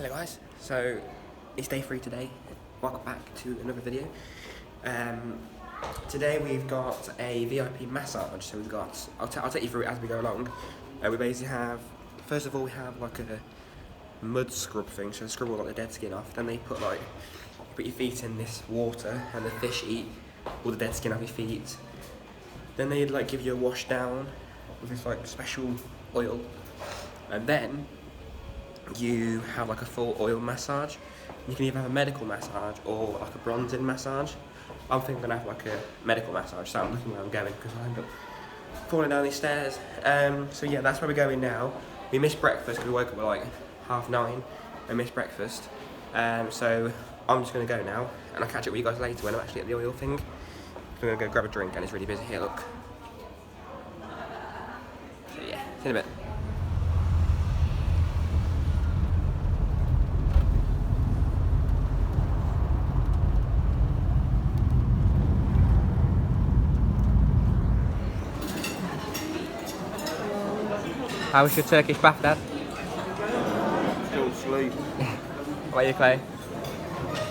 Hello guys, so it's day 3 today. Welcome back to another video. Today we've got a VIP massage, so we've got, I'll take you through it as we go along. We basically have, first of all we have like a mud scrub thing, so they scrub all like the dead skin off, then they put your feet in this water and the fish eat all the dead skin off your feet. Then they like give you a wash down with this like special oil, and then you have like a full oil massage. You can either have a medical massage or like a bronzing massage. I'm thinking I'm gonna have like a medical massage, so I'm looking where I'm going because I end up falling down these stairs. So yeah, that's where we're going now. We missed breakfast because we woke up at like 9:30 and missed breakfast. So I'm just gonna go now and I'll catch up with you guys later when I'm actually at the oil thing. I'm gonna go grab a drink and it's really busy here, look. So yeah, see you in a bit. How was your Turkish bath, Dad? Still asleep. How about you, Clay?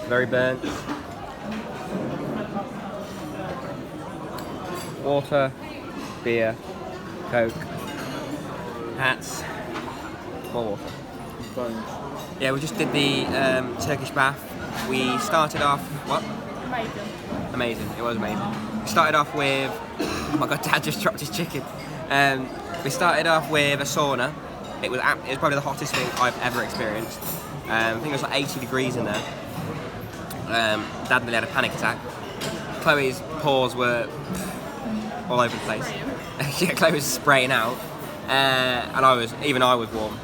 Very burnt. Water, beer, Coke, hats, more water. Phones. Yeah, we just did the Turkish bath. We started off, what? Amazing. Amazing, it was amazing. We started off with, oh my god, Dad just dropped his chicken. We started off with a sauna. It was probably the hottest thing I've ever experienced. I think it was like 80 degrees in there. Dad nearly had a panic attack. Chloe's pores were all over the place. Yeah, Chloe was spraying out, and even I was warm.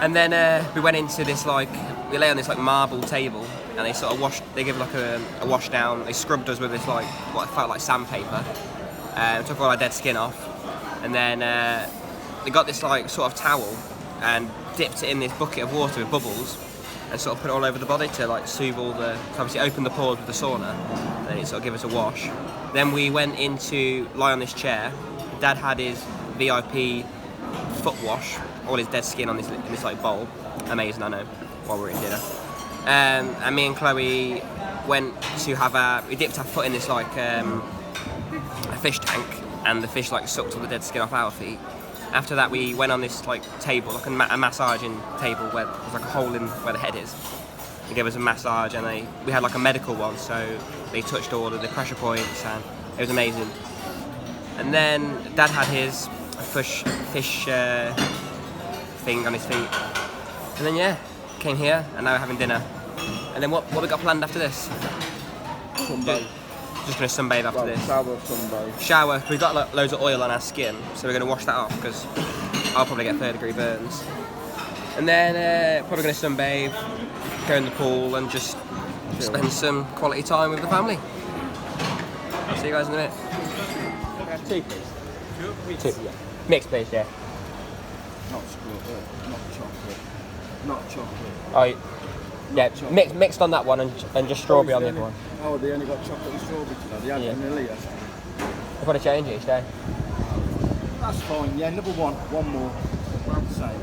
And then we went into this we lay on this marble table, and they sort of they give like a wash down. They scrubbed us with this what felt like sandpaper, took all our dead skin off. And then they got this sort of towel and dipped it in this bucket of water with bubbles and sort of put it all over the body to soothe all obviously open the pores with the sauna, and then it sort of give us a wash. Then we went in to lie on this chair. Dad had his VIP foot wash, all his dead skin in this bowl. Amazing, I know, while we were eating dinner. And me and Chloe went to we dipped our foot in this a fish tank, and the fish sucked all the dead skin off our feet. After that we went on this table, a massaging table where there's a hole in where the head is. They gave us a massage, and we had a medical one, so they touched all of the pressure points and it was amazing. And then Dad had his fish thing on his feet. And then yeah, came here and now we're having dinner. And then what we got planned after this? Sunbathe. Just going to sunbathe after this. Shower, sunbathe. Shower. We've got loads of oil on our skin, so we're going to wash that off because I'll probably get 3rd-degree burns. And then probably going to sunbathe, go in the pool and just spend some quality time with the family. I'll see you guys in a minute. Two, please. Two, yeah. Mixed, please, yeah. Not chocolate. Not chocolate. Not chocolate. Oh, yeah. Mixed on that one and just strawberry on the other one. Oh, they only got chocolate and strawberry today. They had vanilla yesterday. They've got to change each day. That's fine. Yeah, number one. One more. About the same.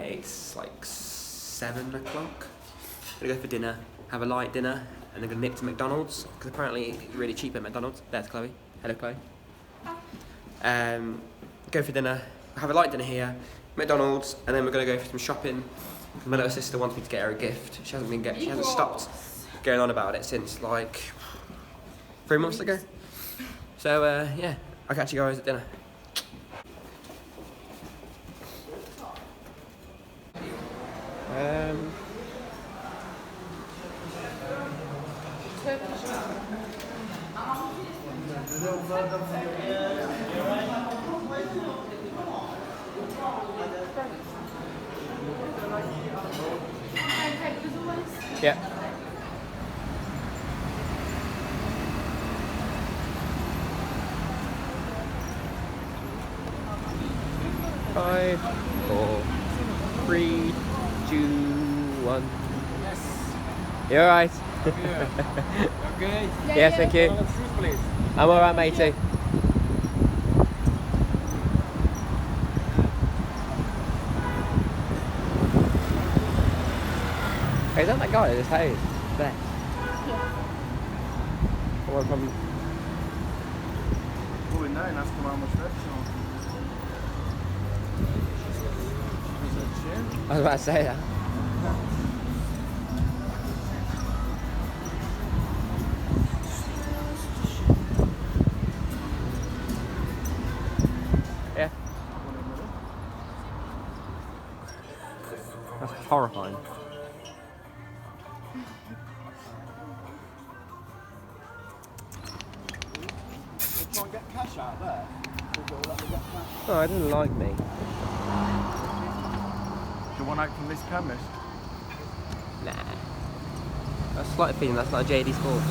It's 7 o'clock. I'm gonna go for dinner, have a light dinner, and then gonna nip to McDonald's because apparently it's really cheap at McDonald's. There's Chloe. Hello, Chloe. Go for dinner, have a light dinner here, McDonald's, and then we're gonna go for some shopping. My little sister wants me to get her a gift. She hasn't stopped going on about it since 3 months ago. So yeah, I'll catch you guys at dinner. Turkish. Yeah. Five, four, three, two, one. Yes. You alright? Okay. Yes, thank you. Shoes, please. I'm alright, matey. Hey, is that guy that just hosed? There. The one from... Go in there and ask him how much they're charging. I was about to say that. Yeah. That's horrifying. Try and get cash out there. Oh, I didn't like me. The one out from this chemist. Nah. That's a slight feeling that's not a JD Sports.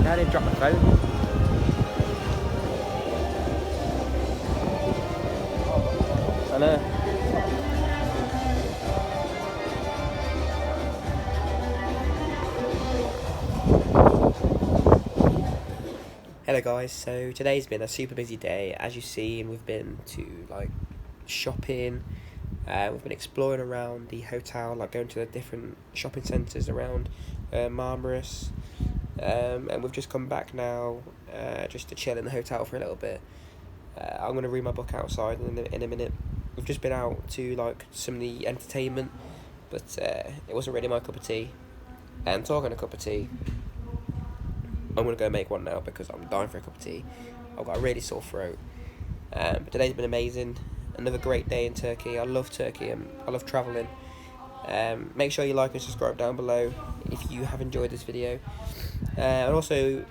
I didn't drop my phone. I know. Hello guys, so today's been a super busy day. As you've seen, we've been to like shopping, we've been exploring around the hotel, like going to the different shopping centres around Marmaris, and we've just come back now just to chill in the hotel for a little bit. I'm going to read my book outside in a minute. We've just been out to like some of the entertainment, but it wasn't really my cup of tea. And talking a cup of tea, I'm going to go make one now because I'm dying for a cup of tea. I've got a really sore throat. But today's been amazing. Another great day in Turkey. I love Turkey and I love travelling. Make sure you like and subscribe down below if you have enjoyed this video. And also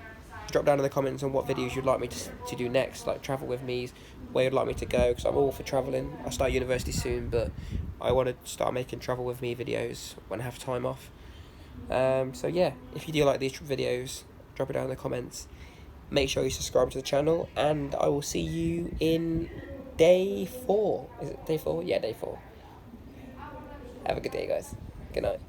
drop down in the comments on what videos you'd like me to do next, like travel with me, where you'd like me to go, because I'm all for travelling. I start university soon, but I want to start making travel with me videos when I have time off. So yeah, if you do like these videos, drop it down in the comments. Make sure you subscribe to the channel, and I will see you in day 4. Is it day 4? Yeah, day 4. Have a good day, guys. Good night.